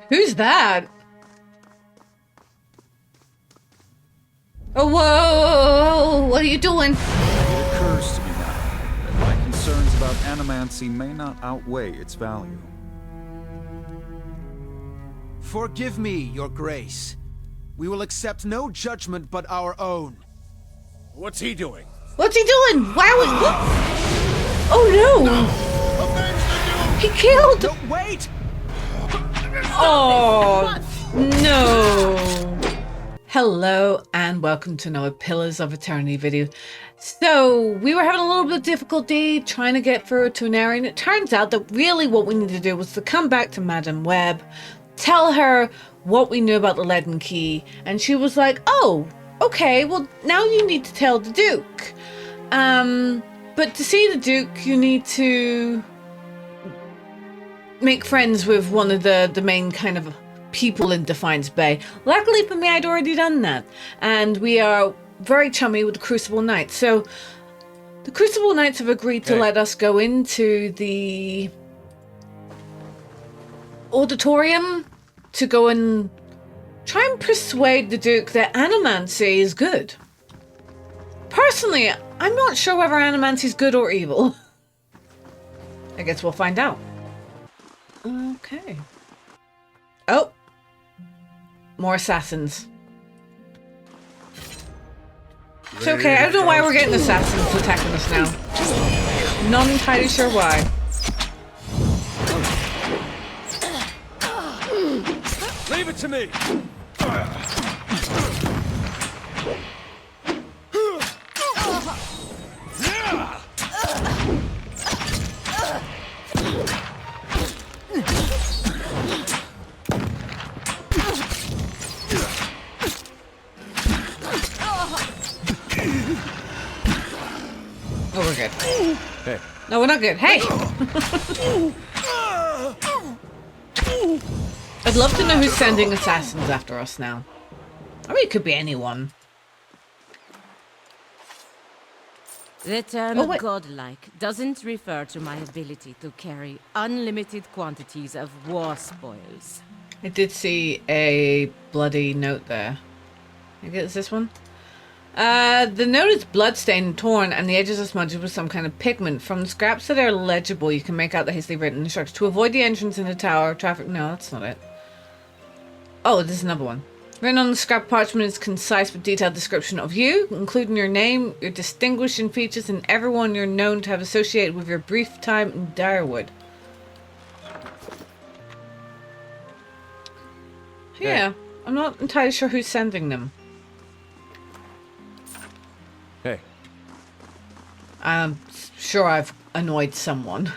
Who's that? Oh, whoa! What are you doing? It occurs to me now that my concerns about animancy may not outweigh its value. Forgive me, your grace. We will accept no judgment but our own. What's he doing? What's he doing? Why are we... What? Oh, no! He killed... No, wait! Oh, no. Hello and welcome to another Pillars of Eternity video. So we were having a little bit of difficulty trying to get through to an area, and it turns out that really what we needed to do was to come back to Madame Web, tell her what we knew about the leaden key, and she was like, oh, okay, well now you need to tell the Duke. But to see the Duke you need to make friends with one of the main kind of people in Defiance Bay. Luckily for me, I'd already done that, and we are very chummy with the Crucible Knights. So the Crucible Knights have agreed to let us go into the auditorium to go and try and persuade the Duke that animancy is good. Personally, I'm not sure whether animancy is good or evil. I guess we'll find out. Okay. Oh. More assassins. It's okay, I don't know why we're getting assassins attacking us now. Not entirely sure why. Leave it to me! Oh, we're good. Hey. No, we're not good. Hey! I'd love to know who's sending assassins after us now. I mean, it could be anyone. The term godlike doesn't refer to my ability to carry unlimited quantities of war spoils. I did see a bloody note there. I think it's this one. The note is bloodstained and torn, and the edges are smudged with some kind of pigment. From the scraps that are legible, you can make out the hastily written instructions. To avoid the entrance in the tower, traffic... No, that's not it. Oh, this is another one. Written on the scrap parchment is concise but detailed description of you, including your name, your distinguishing features, and everyone you're known to have associated with your brief time in Direwood. Yeah, I'm not entirely sure who's sending them. Hey. I'm sure I've annoyed someone.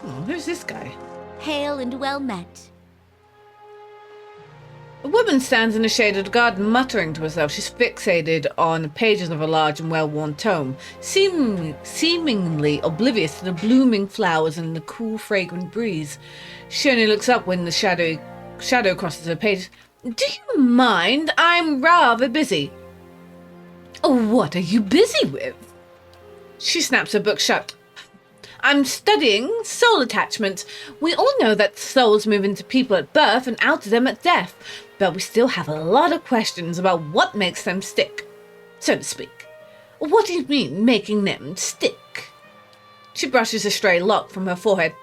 Oh, who's this guy? Hail and well met. A woman stands in the shade of the garden, muttering to herself. She's fixated on the pages of a large and well-worn tome, seemingly oblivious to the blooming flowers and the cool, fragrant breeze. She only looks up when the shadow crosses her page. Do you mind? I'm rather busy. Oh, what are you busy with? She snaps her book shut. I'm studying soul attachment. We all know that souls move into people at birth and out of them at death, but we still have a lot of questions about what makes them stick, so to speak. What do you mean, making them stick? She brushes a stray lock from her forehead.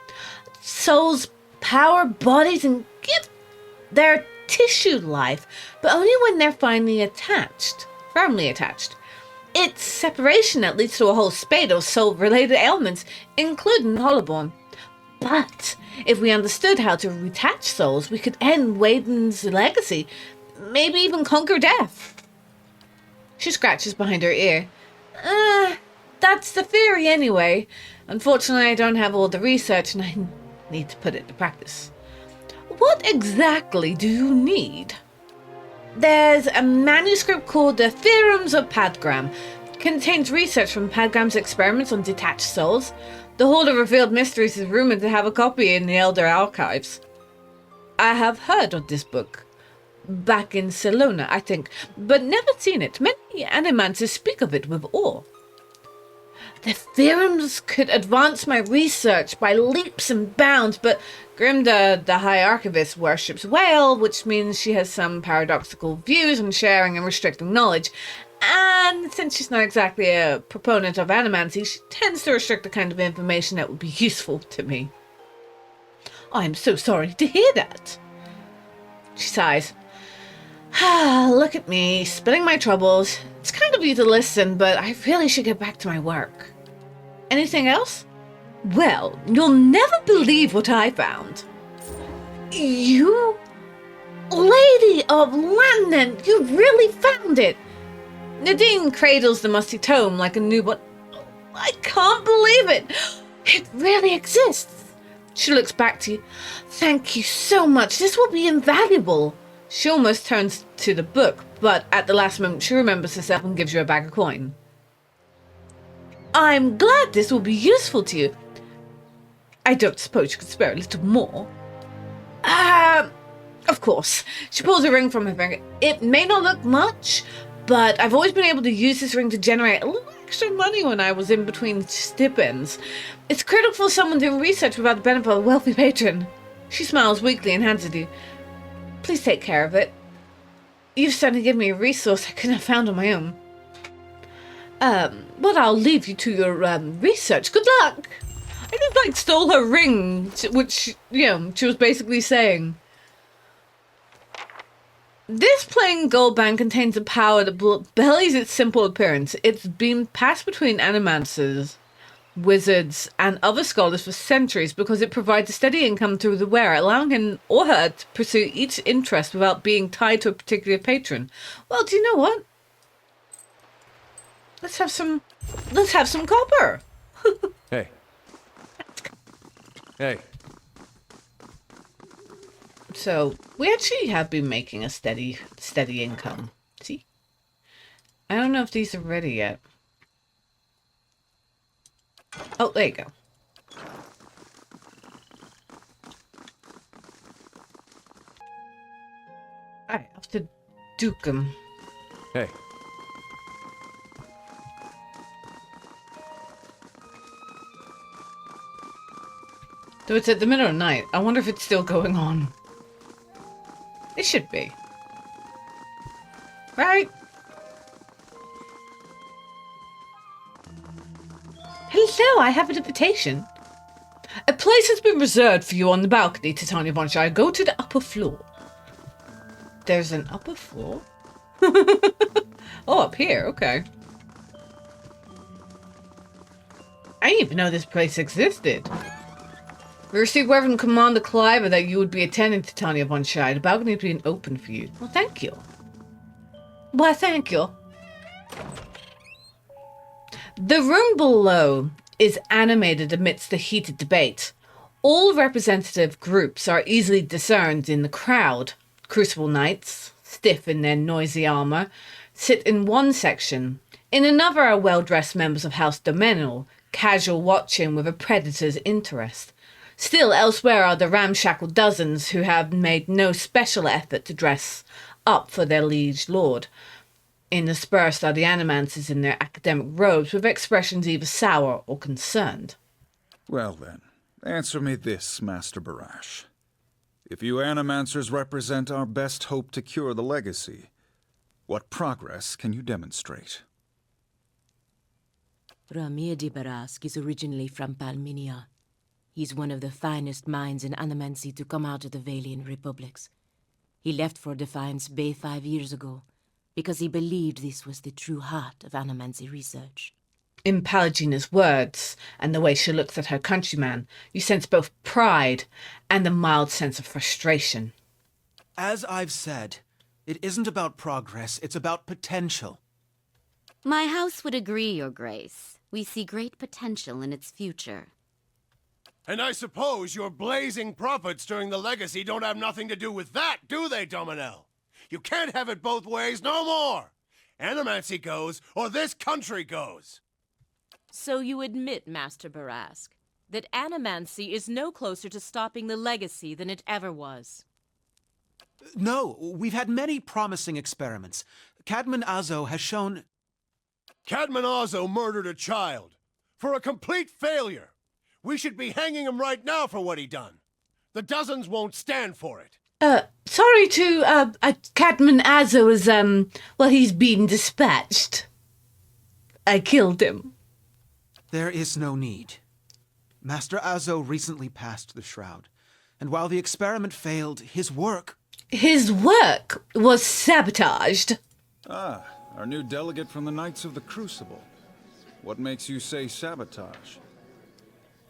Souls power bodies and give their tissue life, but only when they're firmly attached. It's separation that leads to a whole spate of soul-related ailments, including Hollowborn. But if we understood how to retach souls, we could end Waden's legacy, maybe even conquer death. She scratches behind her ear. That's the theory anyway. Unfortunately, I don't have all the research and I need to put it to practice. What exactly do you need? There's a manuscript called The Theorems of Padgram. It contains research from Padgram's experiments on detached souls. The Hall of Revealed Mysteries is rumored to have a copy in the Elder Archives. I have heard of this book. Back in Salona, I think, but never seen it. Many animancers speak of it with awe. The theorems could advance my research by leaps and bounds, but Grimda, the High Archivist, worships whale, which means she has some paradoxical views on sharing and restricting knowledge. And since she's not exactly a proponent of animancy, she tends to restrict the kind of information that would be useful to me. I'm so sorry to hear that. She sighs. Look at me, spilling my troubles. It's kind of you to listen, but I really should get back to my work. Anything else? Well, you'll never believe what I found. You? Lady of London, you really found it! Nadine cradles the musty tome like a newborn. I can't believe it! It really exists! She looks back to you. Thank you so much. This will be invaluable. She almost turns to the book, but at the last moment she remembers herself and gives you a bag of coin. I'm glad this will be useful to you. I don't suppose you could spare a little more. Of course. She pulls a ring from her finger. It may not look much, but I've always been able to use this ring to generate a little extra money when I was in between stipends. It's critical for someone doing research without the benefit of a wealthy patron. She smiles weakly and hands it to you. Please take care of it. You've certainly given me a resource I couldn't have found on my own. But I'll leave you to your, research. Good luck! I just, stole her ring, which, she was basically saying. This plain gold band contains a power that belies its simple appearance. It's been passed between animancers, wizards, and other scholars for centuries because it provides a steady income through the wearer, allowing him or her to pursue each interest without being tied to a particular patron. Well, do you know what? Let's have some copper. Hey. Hey. So we actually have been making a steady income. See? I don't know if these are ready yet. Oh, there you go. I have to duke them. Hey. Though it's at the middle of the night, I wonder if it's still going on. It should be. Right? Hello, I have an invitation. A place has been reserved for you on the balcony, Titania von Schei. Go to the upper floor. There's an upper floor? Oh, up here, okay. I didn't even know this place existed. We received word from Commander Cliver that you would be attending Titania von Schei. The balcony has been open for you. Well, thank you. Why, thank you. The room below is animated amidst the heated debate. All representative groups are easily discerned in the crowd. Crucible Knights, stiff in their noisy armor, sit in one section. In another are well-dressed members of House Domenil, casual watching with a predator's interest. Still elsewhere are the ramshackle dozens who have made no special effort to dress up for their liege lord. Interspersed are the animancers in their academic robes with expressions either sour or concerned. Well then, answer me this, Master Barash. If you animancers represent our best hope to cure the legacy, what progress can you demonstrate? Ramir de Barask is originally from Palminia. He's one of the finest minds in animancy to come out of the Valian Republics. He left for Defiance Bay 5 years ago, because he believed this was the true heart of animancy research. In Palagina's words, and the way she looks at her countryman, you sense both pride and a mild sense of frustration. As I've said, it isn't about progress, it's about potential. My house would agree, Your Grace. We see great potential in its future. And I suppose your blazing profits during the legacy don't have nothing to do with that, do they, Dominel? You can't have it both ways no more! Animancy goes, or this country goes! So you admit, Master Barask, that animancy is no closer to stopping the legacy than it ever was. No, we've had many promising experiments. Cadman Azo has shown... Cadman Azo murdered a child. For a complete failure. We should be hanging him right now for what he done. The dozens won't stand for it. Sorry to, Cadman Azzo is, well, he's been dispatched. I killed him. There is no need. Master Azzo recently passed the shroud, and while the experiment failed, his work... His work was sabotaged. Ah, our new delegate from the Knights of the Crucible. What makes you say sabotage?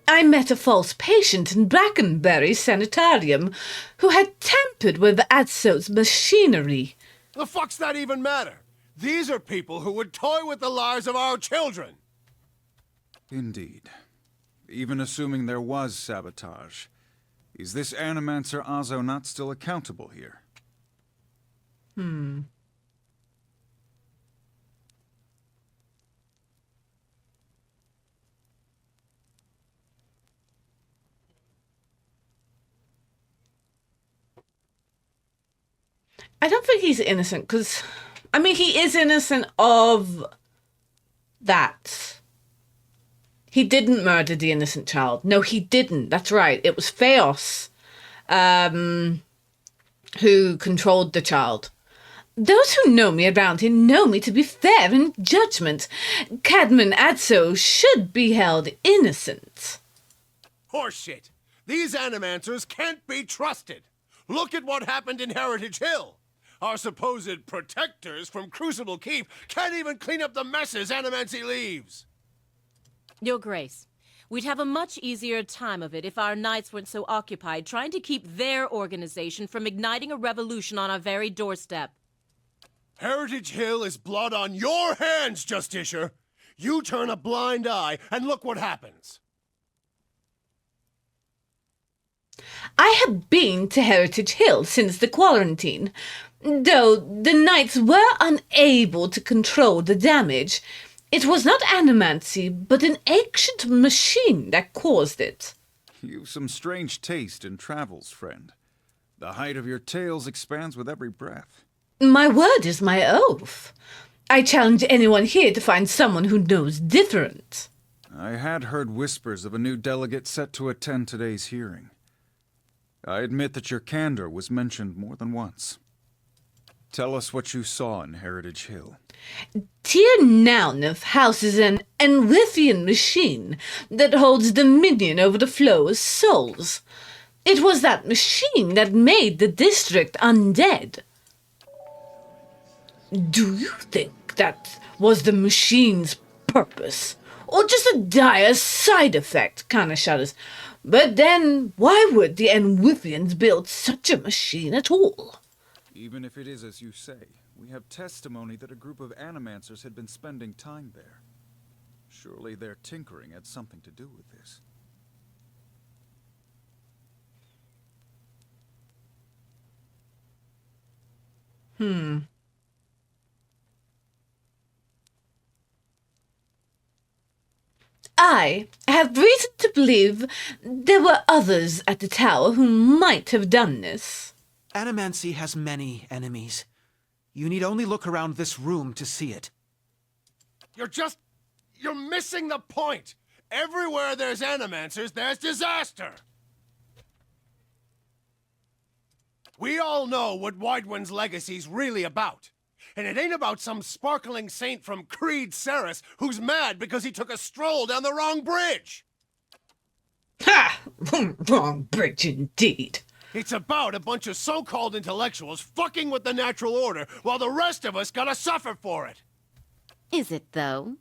I met a false patient in Brackenbury Sanitarium who had tampered with Azzo's machinery. The fuck's that even matter? These are people who would toy with the lives of our children. Indeed. Even assuming there was sabotage, is this Animancer Azzo not still accountable here? I don't think he's innocent, because, I mean, he is innocent of that. He didn't murder the innocent child. No, he didn't. That's right. It was Theos who controlled the child. Those who know me around here know me to be fair in judgment. Cadman Azzo should be held innocent. Horseshit. These Animancers can't be trusted. Look at what happened in Heritage Hill. Our supposed protectors from Crucible Keep can't even clean up the messes Animancy leaves. Your Grace, we'd have a much easier time of it if our knights weren't so occupied trying to keep their organization from igniting a revolution on our very doorstep. Heritage Hill is blood on your hands, Justicia. You turn a blind eye and look what happens. I have been to Heritage Hill since the quarantine. Though the knights were unable to control the damage, it was not animancy, but an ancient machine that caused it. You've some strange taste in travels, friend. The height of your tales expands with every breath. My word is my oath. I challenge anyone here to find someone who knows different. I had heard whispers of a new delegate set to attend today's hearing. I admit that your candor was mentioned more than once. Tell us what you saw in Heritage Hill. Tyr Nauneth houses an Enwithian machine that holds dominion over the flow of souls. It was that machine that made the district undead. Do you think that was the machine's purpose? Or just a dire side effect? Kinda shudders. But then, why would the Enwithians build such a machine at all? Even if it is as you say, we have testimony that a group of Animancers had been spending time there. Surely their tinkering had something to do with this. I have reason to believe there were others at the tower who might have done this. Animancy has many enemies. You need only look around this room to see it. You're missing the point. Everywhere there's Animancers, there's disaster. We all know what Widewind's legacy's really about. And it ain't about some sparkling saint from Creed Ceres who's mad because he took a stroll down the wrong bridge. Ha! Wrong bridge indeed. It's about a bunch of so-called intellectuals fucking with the natural order while the rest of us gotta suffer for it. Is it, though?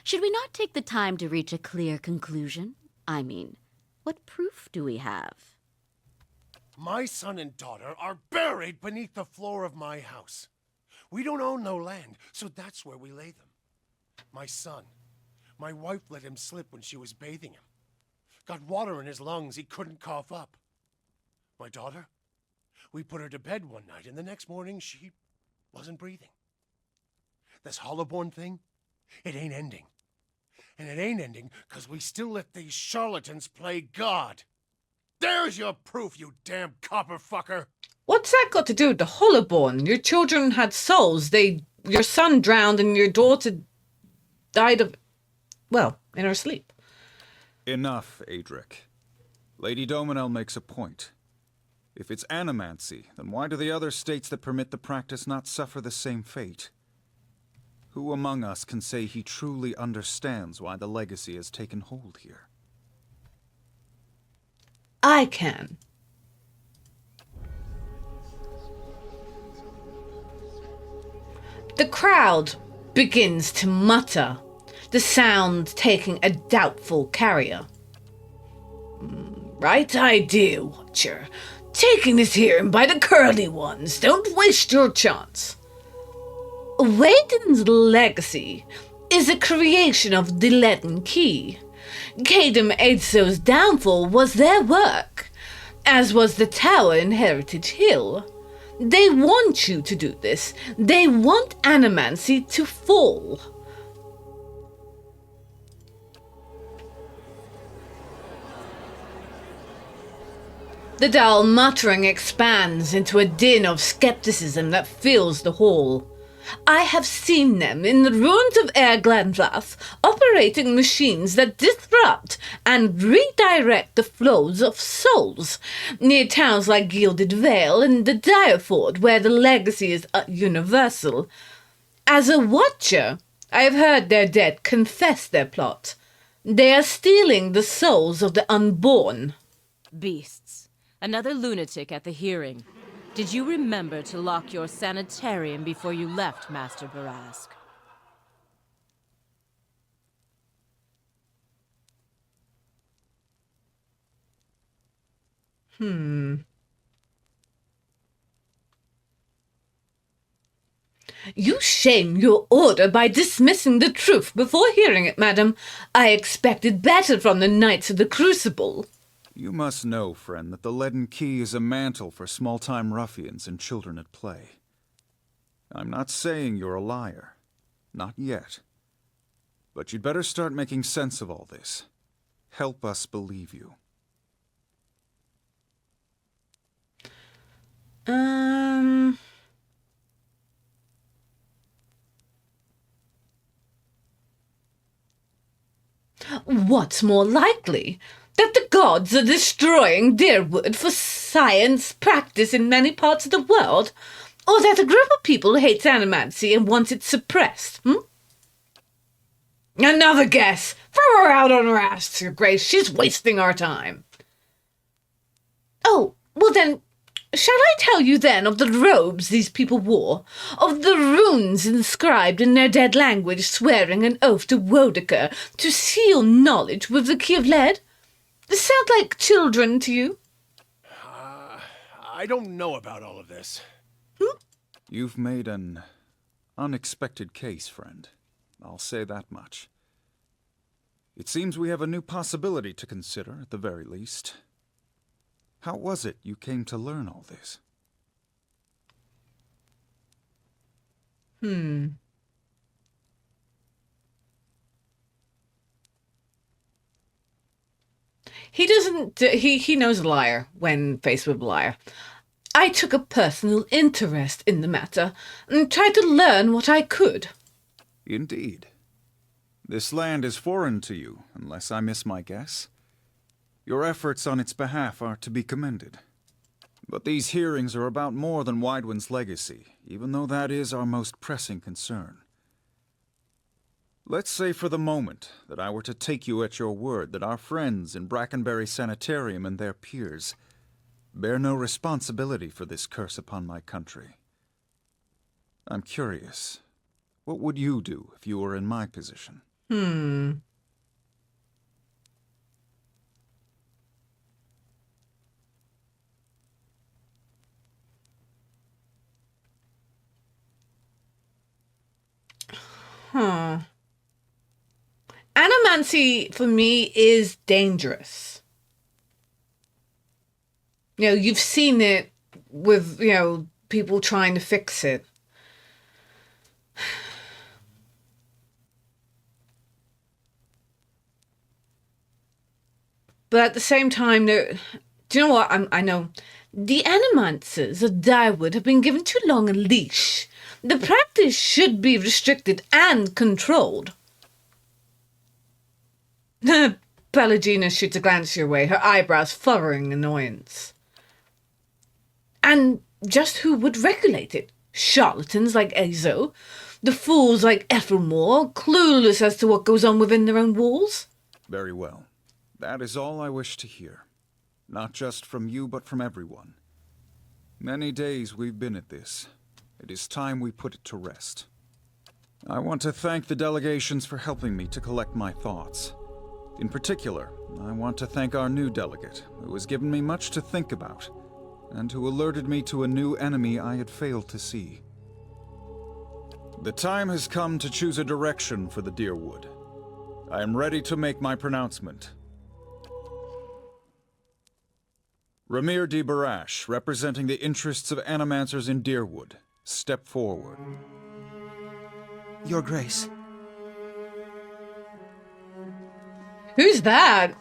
Should we not take the time to reach a clear conclusion? I mean, what proof do we have? My son and daughter are buried beneath the floor of my house. We don't own no land, so that's where we lay them. My son, my wife let him slip when she was bathing him. Got water in his lungs he couldn't cough up. My daughter, we put her to bed one night, and the next morning she wasn't breathing. This Hollowborn thing, it ain't ending. And it ain't ending because we still let these charlatans play God. There's your proof, you damn copper fucker! What's that got to do with the Hollowborn? Your children had souls. Your son drowned and your daughter died of... Well, in her sleep. Enough, Adric. Lady Dominel makes a point. If it's animancy, then why do the other states that permit the practice not suffer the same fate? Who among us can say he truly understands why the legacy has taken hold here? I can. The crowd begins to mutter, the sound taking a doubtful carrier. Right idea, Watcher. Taking this hearing by the curly ones. Don't waste your chance. Waden's legacy is a creation of the Leaden Key. Cadem Aidso's downfall was their work, as was the tower in Heritage Hill. They want you to do this. They want animancy to fall. The dull muttering expands into a din of skepticism that fills the hall. I have seen them in the ruins of Glenflath, operating machines that disrupt and redirect the flows of souls, near towns like Gilded Vale and the Direford, where the legacy is universal. As a watcher, I have heard their dead confess their plot. They are stealing the souls of the unborn. Beasts. Another lunatic at the hearing. Did you remember to lock your sanitarium before you left, Master Barask? You shame your order by dismissing the truth before hearing it, madam. I expected better from the Knights of the Crucible. You must know, friend, that the Leaden Key is a mantle for small-time ruffians and children at play. I'm not saying you're a liar. Not yet. But you'd better start making sense of all this. Help us believe you. What's more likely? That the gods are destroying Deerwood for science practice in many parts of the world? Or that a group of people hates animancy and wants it suppressed, Another guess! Throw her out on her ass, Your Grace. She's wasting our time. Oh, well then, shall I tell you then of the robes these people wore? Of the runes inscribed in their dead language swearing an oath to Wodeker to seal knowledge with the key of lead? This sound like children to you? I don't know about all of this. You've made an unexpected case, friend. I'll say that much. It seems we have a new possibility to consider, at the very least. How was it you came to learn all this? He doesn't... He knows a liar when faced with a liar. I took a personal interest in the matter and tried to learn what I could. Indeed. This land is foreign to you, unless I miss my guess. Your efforts on its behalf are to be commended. But these hearings are about more than Widewind's legacy, even though that is our most pressing concern. Let's say for the moment that I were to take you at your word that our friends in Brackenbury Sanitarium and their peers bear no responsibility for this curse upon my country. I'm curious, what would you do if you were in my position? Animancy, for me, is dangerous. You know, you've seen it with, people trying to fix it. But at the same time, do you know what? I know. The animancers of Direward have been given too long a leash. The practice should be restricted and controlled. Pelagina shoots a glance your way, her eyebrows furrowing annoyance. And just who would regulate it? Charlatans like Azo? The fools like Ethelmore, clueless as to what goes on within their own walls? Very well. That is all I wish to hear. Not just from you, but from everyone. Many days we've been at this. It is time we put it to rest. I want to thank the delegations for helping me to collect my thoughts. In particular, I want to thank our new delegate, who has given me much to think about, and who alerted me to a new enemy I had failed to see. The time has come to choose a direction for the Deerwood. I am ready to make my pronouncement. Ramir de Barash, representing the interests of animancers in Deerwood, step forward. Your Grace. Who's that?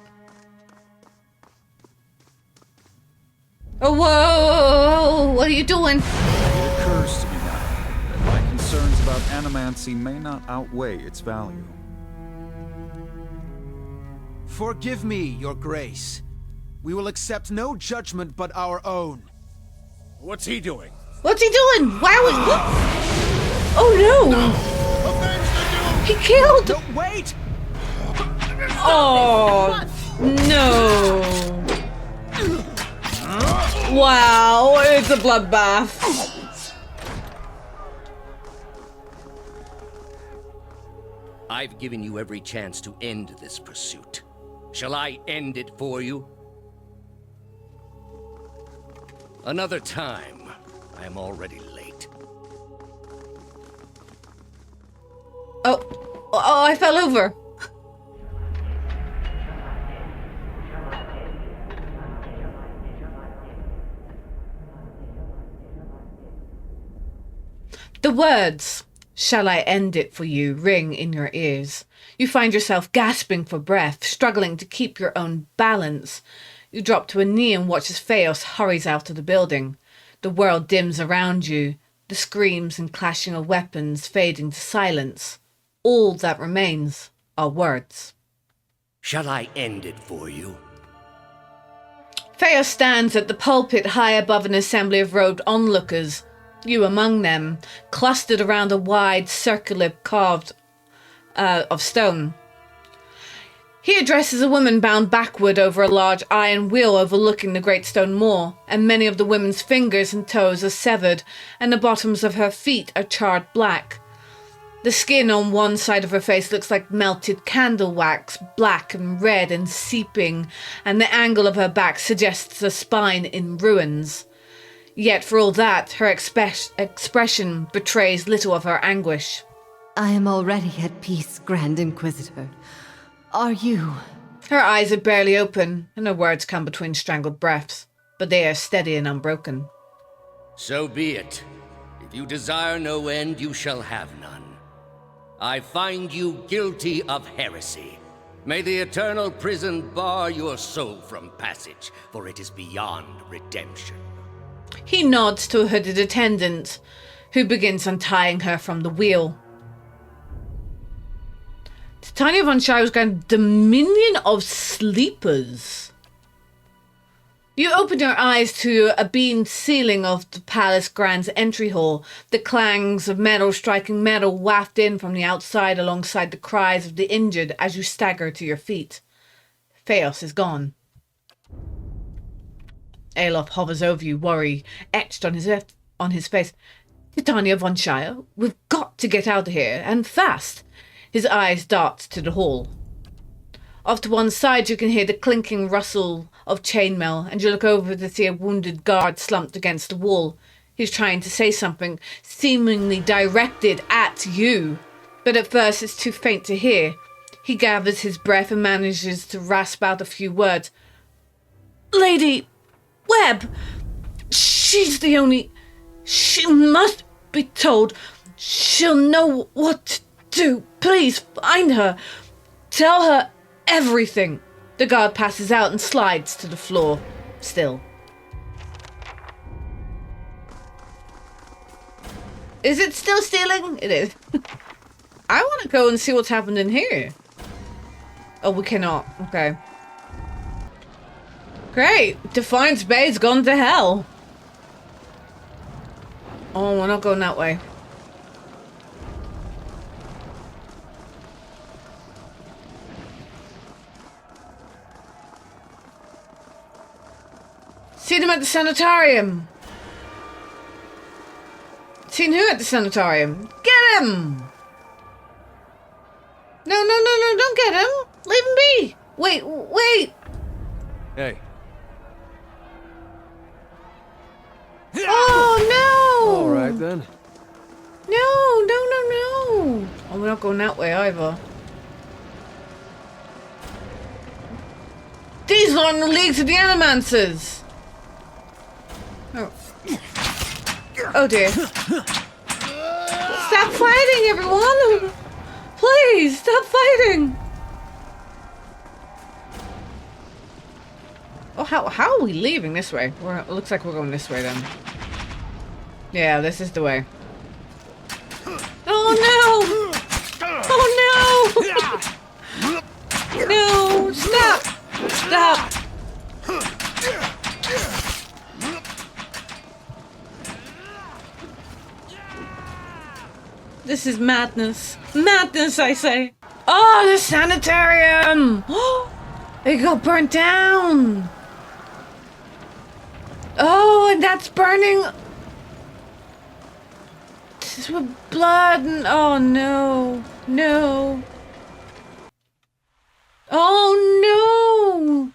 Oh, whoa! What are you doing? It occurs to me now that my concerns about animancy may not outweigh its value. Forgive me, Your Grace. We will accept no judgment but our own. What's he doing? What's he doing? Why would... What? Oh, no! He killed... No, wait! Oh, no. Wow, it's a bloodbath. I've given you every chance to end this pursuit. Shall I end it for you? Another time. I am already late. Oh, I fell over. The words, "Shall I end it for you?" ring in your ears. You find yourself gasping for breath, struggling to keep your own balance. You drop to a knee and watch as Feos hurries out of the building. The world dims around you, the screams and clashing of weapons fading to silence. All that remains are words. Shall I end it for you? Feos stands at the pulpit high above an assembly of robed onlookers, you among them, clustered around a wide circular carved of stone. He addresses a woman bound backward over a large iron wheel overlooking the great stone moor, and many of the woman's fingers and toes are severed, and the bottoms of her feet are charred black. The skin on one side of her face looks like melted candle wax, black and red and seeping, and the angle of her back suggests a spine in ruins. Yet for all that, her expression betrays little of her anguish. I am already at peace, Grand Inquisitor. Are you? Her eyes are barely open, and her words come between strangled breaths, but they are steady and unbroken. So be it. If you desire no end, you shall have none. I find you guilty of heresy. May the eternal prison bar your soul from passage, for it is beyond redemption. He nods to a hooded attendant, who begins untying her from the wheel. Titania von Shire's Grand Dominion of Sleepers. You open your eyes to a beamed ceiling of the Palace Grand's entry hall, the clangs of metal striking metal waft in from the outside alongside the cries of the injured as you stagger to your feet. Feos is gone. Alof hovers over you, worry etched on his face. Titania von Shire, we've got to get out of here, and fast. His eyes dart to the hall. Off to one side you can hear the clinking rustle of chainmail, and you look over to see a wounded guard slumped against the wall. He's trying to say something, seemingly directed at you, but at first it's too faint to hear. He gathers his breath and manages to rasp out a few words. Lady Webb! She's the only... She must be told. She'll know what to do. Please, find her. Tell her everything. The guard passes out and slides to the floor, still. Is it still stealing? It is. I want to go and see what's happened in here. Oh, we cannot. Okay. Great. Defiance Bay's gone to hell. Oh, we're not going that way. Seen him at the sanitarium. Seen who at the sanitarium? Get him! No, don't get him. Leave him be. Wait. Hey. Oh, no! All right, then. No. Oh, we're not going that way either. These are in the leagues of the Animancers. Oh dear. Stop fighting, everyone! Please, stop fighting! Oh, how are we leaving this way? It looks like we're going this way then. Yeah, this is the way. Oh no! Oh no! No! Stop! Stop! This is madness. Madness, I say. Oh, the sanitarium! It got burnt down! Oh, and that's burning... This is with blood and... Oh, no. No. Oh, no!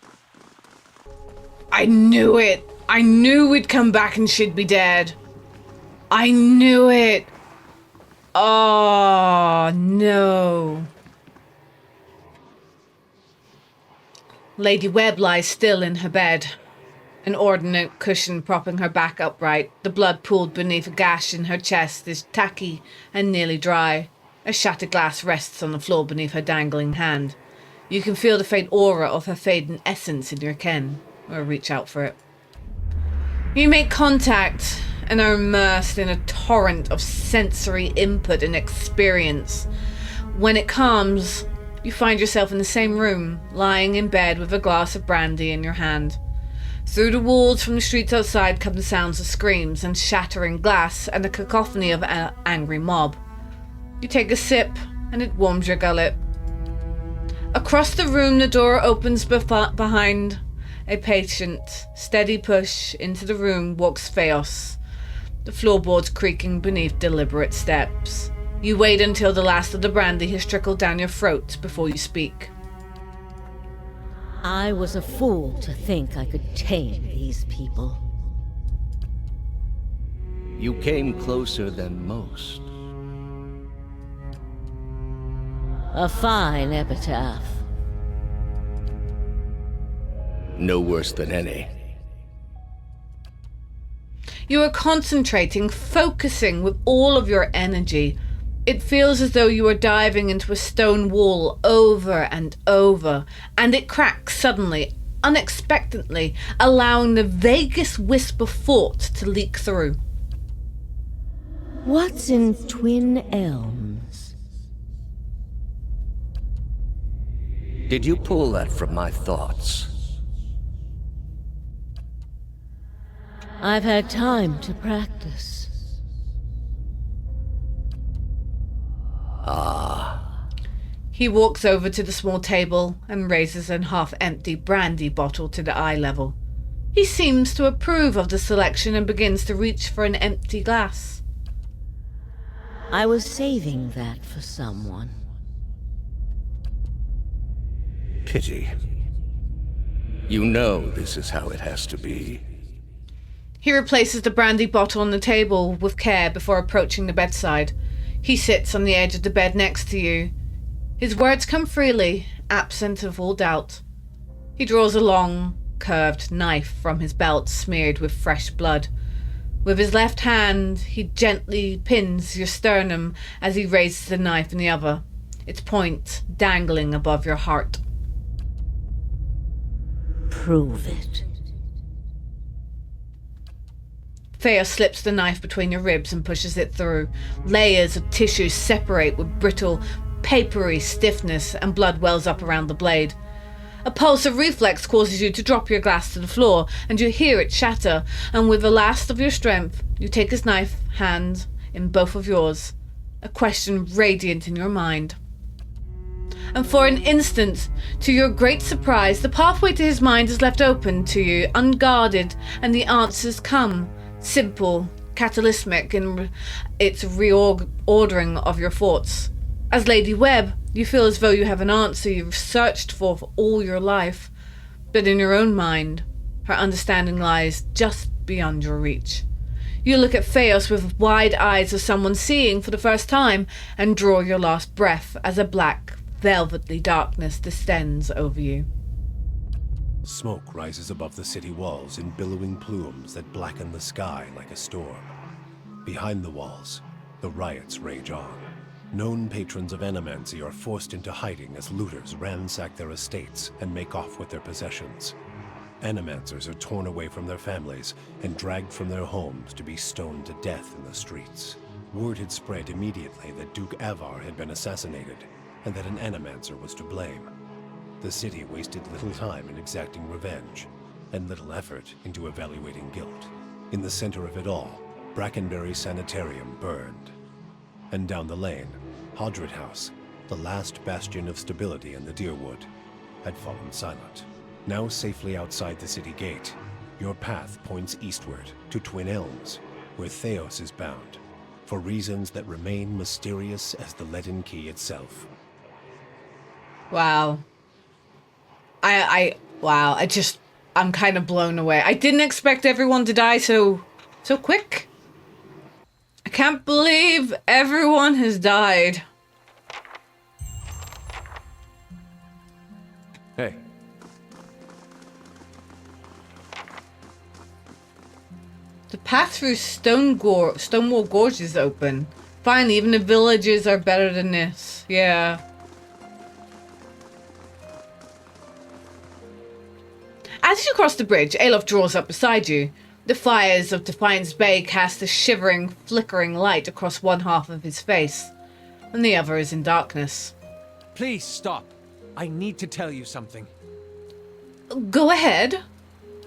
I knew it! I knew we'd come back and she'd be dead. I knew it! Oh, no. Lady Webb lies still in her bed. An ordnance cushion propping her back upright. The blood pooled beneath a gash in her chest is tacky and nearly dry. A shattered glass rests on the floor beneath her dangling hand. You can feel the faint aura of her fading essence in your ken, or reach out for it. You make contact and are immersed in a torrent of sensory input and experience. When it calms, you find yourself in the same room, lying in bed with a glass of brandy in your hand. Through the walls from the streets outside come the sounds of screams and shattering glass and the cacophony of an angry mob. You take a sip and it warms your gullet. Across the room, the door opens behind a patient. Steady push into the room walks Theos, the floorboards creaking beneath deliberate steps. You wait until the last of the brandy has trickled down your throat before you speak. I was a fool to think I could tame these people. You came closer than most. A fine epitaph. No worse than any. You are concentrating, focusing with all of your energy. It feels as though you are diving into a stone wall over and over, and it cracks suddenly, unexpectedly, allowing the vaguest wisp of thought to leak through. What's in Twin Elms? Did you pull that from my thoughts? I've had time to practice. He walks over to the small table and raises an half-empty brandy bottle to the eye level. He seems to approve of the selection and begins to reach for an empty glass. I was saving that for someone. Pity. You know this is how it has to be. He replaces the brandy bottle on the table with care before approaching the bedside. He sits on the edge of the bed next to you. His words come freely, absent of all doubt. He draws a long, curved knife from his belt smeared with fresh blood. With his left hand, he gently pins your sternum as he raises the knife in the other, its point dangling above your heart. Prove it. Thea slips the knife between your ribs and pushes it through. Layers of tissue separate with brittle, papery stiffness, and blood wells up around the blade. A pulse of reflex causes you to drop your glass to the floor, and you hear it shatter, and with the last of your strength, you take his knife, hand in both of yours, a question radiant in your mind. And for an instant, to your great surprise, the pathway to his mind is left open to you, unguarded, and the answers come, simple, catalysmic in its reordering of your thoughts. As Lady Webb, you feel as though you have an answer you've searched for all your life, but in your own mind, her understanding lies just beyond your reach. You look at Theos with wide eyes of someone seeing for the first time, and draw your last breath as a black, velvety darkness descends over you. Smoke rises above the city walls in billowing plumes that blacken the sky like a storm. Behind the walls, the riots rage on. Known patrons of Animancy are forced into hiding as looters ransack their estates and make off with their possessions. Animancers are torn away from their families and dragged from their homes to be stoned to death in the streets. Word had spread immediately that Duke Avar had been assassinated, and that an Animancer was to blame. The city wasted little time in exacting revenge, and little effort into evaluating guilt. In the center of it all, Brackenberry Sanitarium burned. And down the lane, Hodred House, the last bastion of stability in the Deerwood, had fallen silent. Now safely outside the city gate, your path points eastward to Twin Elms, where Theos is bound, for reasons that remain mysterious as the Leaden Key itself. Wow. I'm kind of blown away. I didn't expect everyone to die so quick. I can't believe everyone has died. Hey. The path through Stonewall Gorge is open. Finally, even the villages are better than this. Yeah. As you cross the bridge, Alof draws up beside you. The fires of Defiance Bay cast a shivering, flickering light across one half of his face, and the other is in darkness. Please stop. I need to tell you something. Go ahead.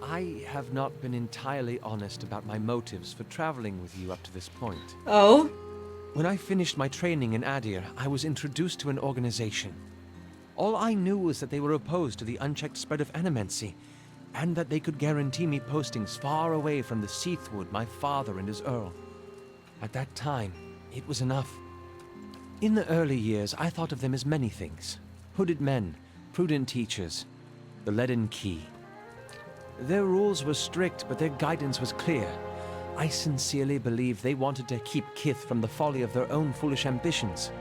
I have not been entirely honest about my motives for traveling with you up to this point. Oh? When I finished my training in Adir, I was introduced to an organization. All I knew was that they were opposed to the unchecked spread of animancy, and that they could guarantee me postings far away from the Seathwood my father and his Earl. At that time, it was enough. In the early years, I thought of them as many things. Hooded men, prudent teachers, the Leaden Key. Their rules were strict, but their guidance was clear. I sincerely believe they wanted to keep Kith from the folly of their own foolish ambitions.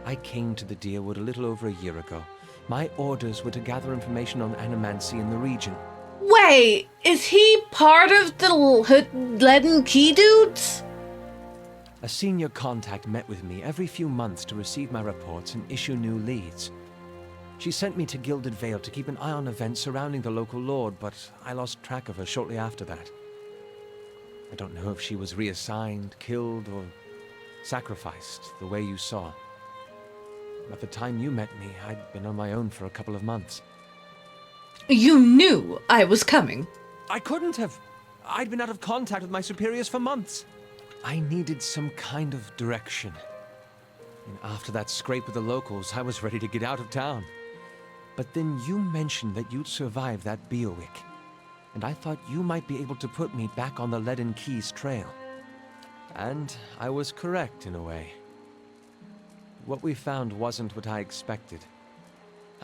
I came to the Deerwood a little over a year ago. My orders were to gather information on animancy in the region. Wait, is he part of the Leaden Key dudes? A senior contact met with me every few months to receive my reports and issue new leads. She sent me to Gilded Vale to keep an eye on events surrounding the local lord, but I lost track of her shortly after that. I don't know if she was reassigned, killed, or sacrificed the way you saw. At the time you met me, I'd been on my own for a couple of months. You knew I was coming. I couldn't have. I'd been out of contact with my superiors for months. I needed some kind of direction. And after that scrape with the locals, I was ready to get out of town. But then you mentioned that you'd survived that Beowick, and I thought you might be able to put me back on the Leaden Key's trail. And I was correct in a way. What we found wasn't what I expected.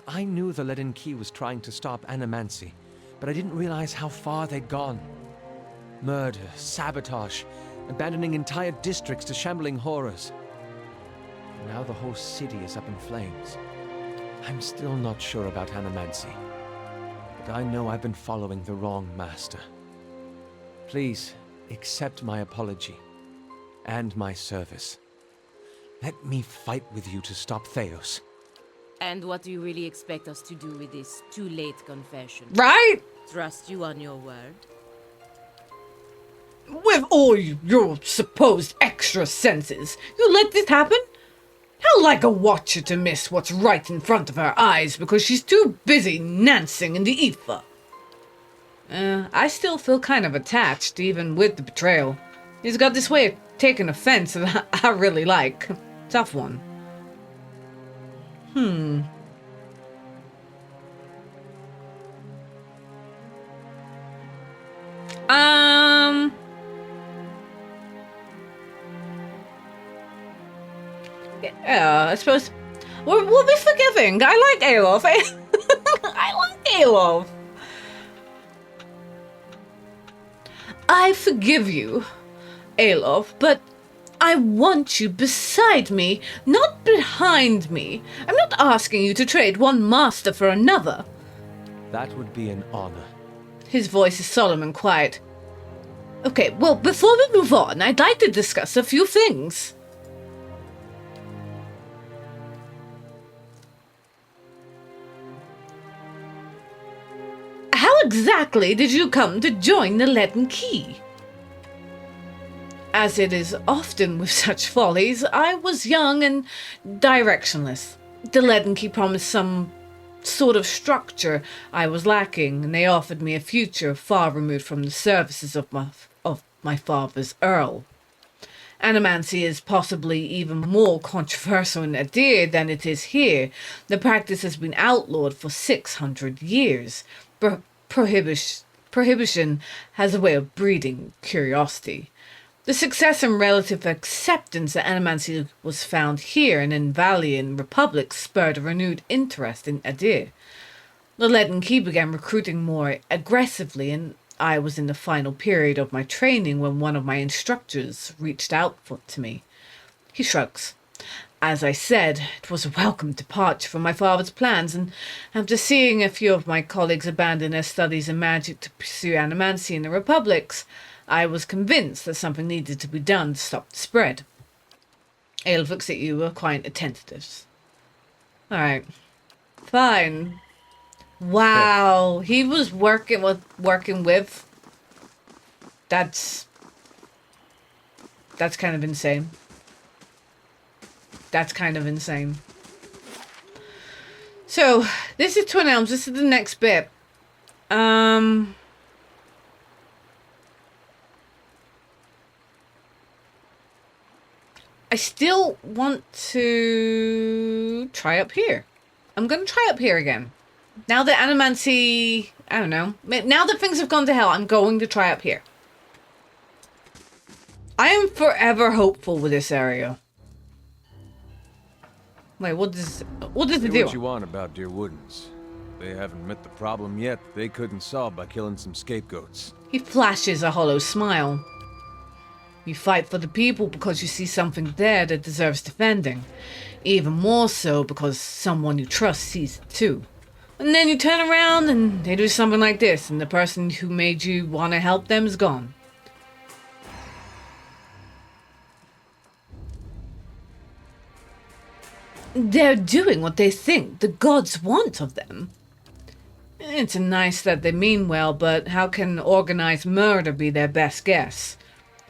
I knew the Leaden Key was trying to stop animancy, but I didn't realize how far they'd gone. Murder, sabotage, abandoning entire districts to shambling horrors. Now the whole city is up in flames. I'm still not sure about animancy, but I know I've been following the wrong master. Please, accept my apology, and my service. Let me fight with you to stop Theos. And what do you really expect us to do with this too-late confession? Right? Trust you on your word? With all your supposed extra senses, you let this happen? How How like a watcher to miss what's right in front of her eyes because she's too busy dancing in the ether. I still feel kind of attached, even with the betrayal. He's got this way of taking offense that I really like. Tough one. Yeah, I suppose we'll be forgiving. I like Alof. I like Alof. I forgive you, Alof, but I want you beside me, not behind me. I'm not asking you to trade one master for another. That would be an honor. His voice is solemn and quiet. Okay, well, before we move on, I'd like to discuss a few things. How exactly did you come to join the Leaden Key? As it is often with such follies, I was young and directionless. The Leaden Key promised some sort of structure I was lacking, and they offered me a future far removed from the services of my father's Earl. Animancy is possibly even more controversial in Adir than it is here. The practice has been outlawed for 600 years. Prohibition has a way of breeding curiosity. The success and relative acceptance that animancy was found here and in Valian Republic spurred a renewed interest in Adir. The Leaden Key began recruiting more aggressively, and I was in the final period of my training when one of my instructors reached out to me. He shrugs. As I said, it was a welcome departure from my father's plans, and after seeing a few of my colleagues abandon their studies in magic to pursue animancy in the republics, I was convinced that something needed to be done to stop the spread. Aelf looks at you, quite attentive. Alright. Fine. Wow. He was working with... That's kind of insane. That's kind of insane. So, this is Twin Elms. This is the next bit. I still want to try up here. I'm going to try up here again. Now that animancy... I don't know. Now that things have gone to hell, I'm going to try up here. I am forever hopeful with this area. Wait, what does it do? What you want about Dear Woodens. They haven't met the problem yet they couldn't solve by killing some scapegoats. He flashes a hollow smile. You fight for the people because you see something there that deserves defending. Even more so because someone you trust sees it too. And then you turn around and they do something like this, and the person who made you want to help them is gone. They're doing what they think the gods want of them. It's nice that they mean well, but how can organized murder be their best guess?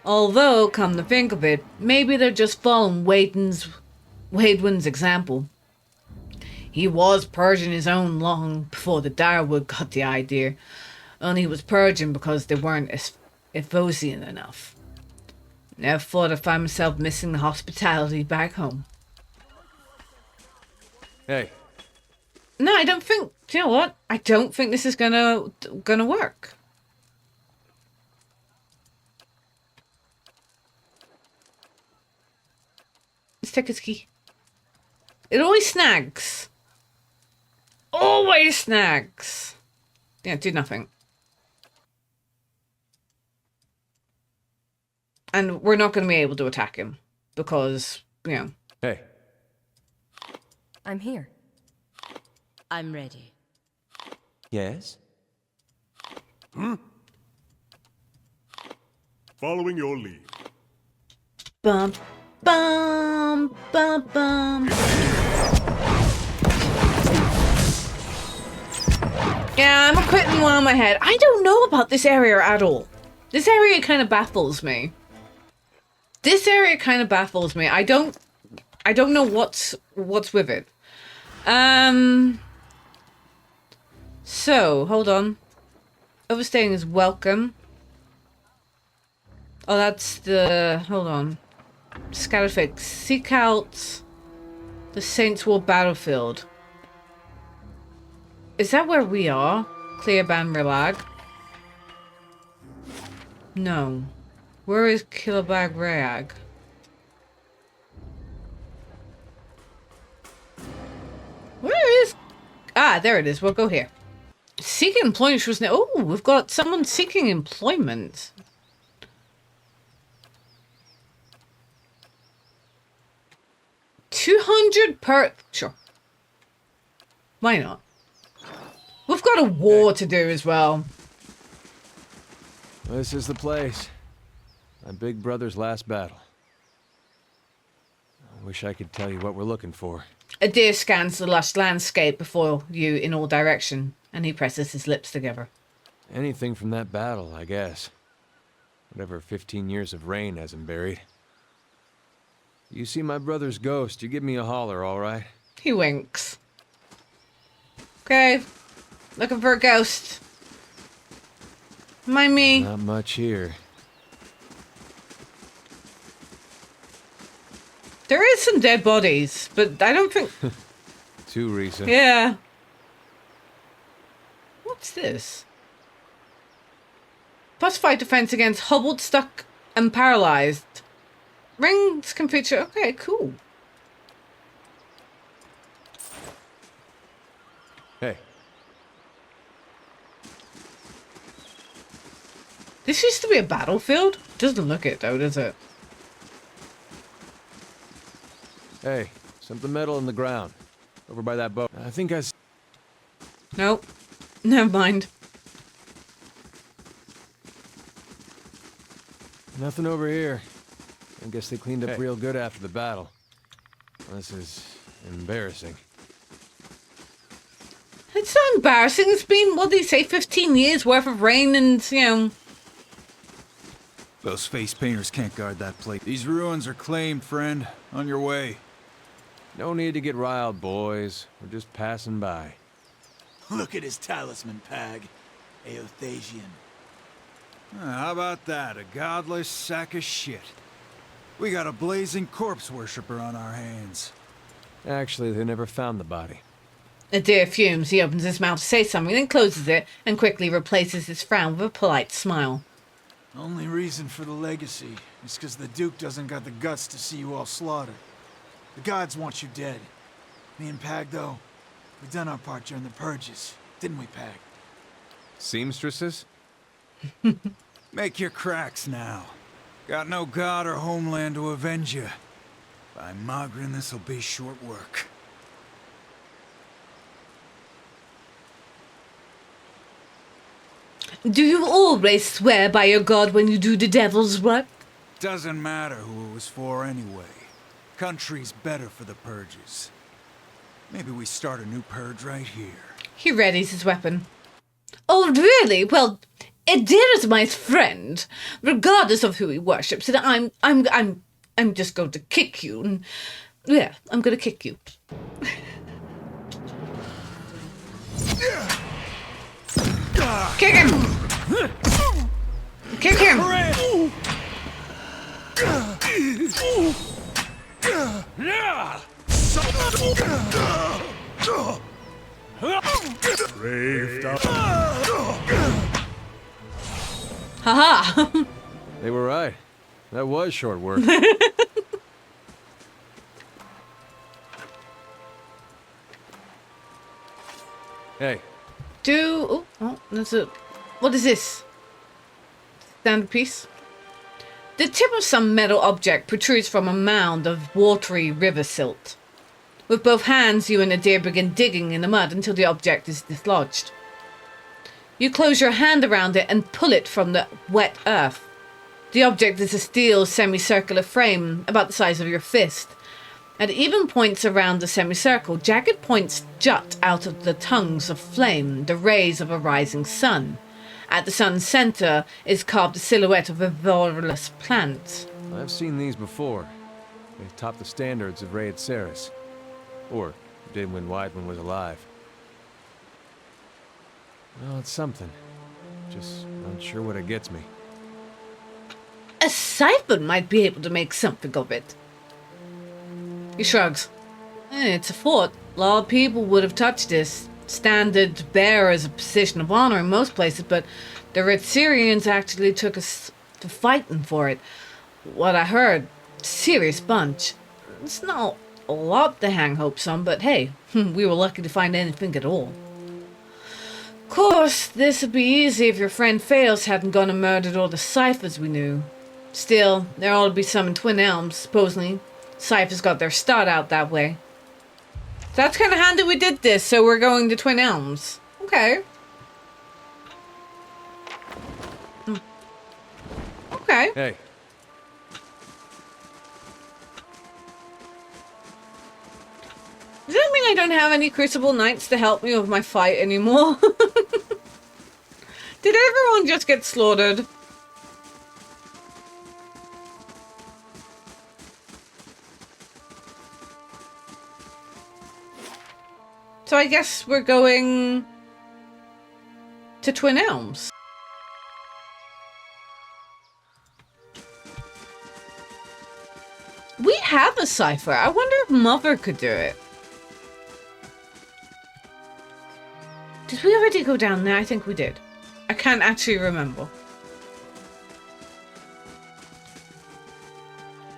Although, come to think of it, maybe they're just following Waidwin's example. He was purging his own long before the Direwolf got the idea. Only he was purging because they weren't Evosian enough. Never thought I'd find myself missing the hospitality back home. Hey. No, I don't think... Do you know what? I don't think this is gonna work. Let's take his key. It always snags. Always snags. Yeah, do nothing. And we're not going to be able to attack him. Because, you know. Hey. I'm here. I'm ready. Yes? Following your lead. Bum, bum, bum, bum. Yeah, I'm equipping one on my head. I don't know about this area at all. This area kind of baffles me. I don't... I don't know what's with it. So, hold on. Overstaying is welcome. Oh, that's the... Hold on. Scattered fate. Seek out the Saints' War battlefield. Is that where we are? Clear Ban Relag? No. Where is Kilobag Reag? Where is... Ah, there it is. We'll go here. Seeking employment was... Oh, we've got someone seeking employment. $200 per... Sure. Why not? We've got a war to do as well. This is the place. My big brother's last battle. I wish I could tell you what we're looking for. A deer scans the lush landscape before you in all direction, and he presses his lips together. Anything from that battle, I guess. Whatever 15 years of rain has him buried. You see my brother's ghost, you give me a holler, all right? He winks. Okay. Looking for a ghost. Mind me. Not much here. There is some dead bodies, but I don't think... Too recent. Yeah. What's this? Plus 5 defense against hobbled, stuck, and paralyzed. Rings can feature... Okay, cool. Hey. This used to be a battlefield? Doesn't look it though, does it? Hey, something metal in the ground. Over by that boat. I think I... Nope. Never mind. Nothing over here. I guess they cleaned up real good after the battle. This is embarrassing. It's not embarrassing. It's been, what do you say, 15 years worth of rain and, you know... Those face painters can't guard that place. These ruins are claimed, friend. On your way. No need to get riled, boys. We're just passing by. Look at his talisman, Pag. Aothasian. How about that? A godless sack of shit. We got a blazing corpse worshiper on our hands. Actually, they never found the body. Adair fumes. He opens his mouth to say something, then closes it, and quickly replaces his frown with a polite smile. Only reason for the legacy is because the Duke doesn't got the guts to see you all slaughtered. The gods want you dead. Me and Pag, though, we done our part during the purges, didn't we, Pag? Seamstresses? Make your cracks now. Got no god or homeland to avenge you. By Magrin, this'll be short work. Do you always swear by your god when you do the devil's work? Doesn't matter who it was for anyway. Country's better for the purges. Maybe we start a new purge right here. He readies his weapon. Oh, really? Well, Adair is my friend, regardless of who he worships, and I'm just going to kick you. And, yeah, I'm going to kick you. Kick him! Kick him! Haha! They were right. That was short work. Hey. That's a... What is this? Standard piece? The tip of some metal object protrudes from a mound of watery river silt. With both hands, you and Adair begin digging in the mud until the object is dislodged. You close your hand around it and pull it from the wet earth. The object is a steel semicircular frame about the size of your fist. At even points around the semicircle, jagged points jut out of the tongues of flame, the rays of a rising sun. At the sun's center is carved a silhouette of a valorous plant. I've seen these before. They topped the standards of Raid Ceres. Or did when Weidman was alive. Well, it's something. Just not sure what it gets me. A siphon might be able to make something of it. He shrugs. It's a fort. A lot of people would have touched this. Standard bearer as a position of honor in most places, but the Red Syrians actually took us to fighting for it. What I heard, serious bunch. It's not a lot to hang hopes on, but hey, we were lucky to find anything at all. Of course, this would be easy if your friend Fails hadn't gone and murdered all the ciphers we knew. Still, there ought to be some in Twin Elms, supposedly. Ciphers got their start out that way. That's kind of handy we did this, so we're going to Twin Elms. Okay. Okay. Hey. Does that mean I don't have any Crucible Knights to help me with my fight anymore? Did everyone just get slaughtered? So I guess we're going to Twin Elms. We have a cipher. I wonder if Mother could do it. Did we already go down there? I think we did. I can't actually remember.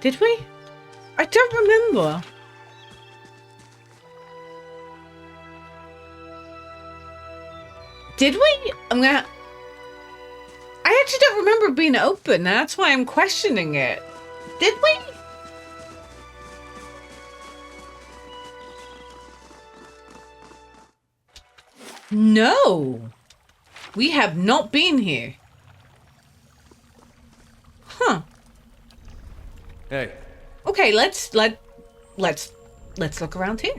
Did we? I don't remember. Did we? I actually don't remember it being open. That's why I'm questioning it. Did we? No. We have not been here. Huh. Hey. Okay, let's look around here.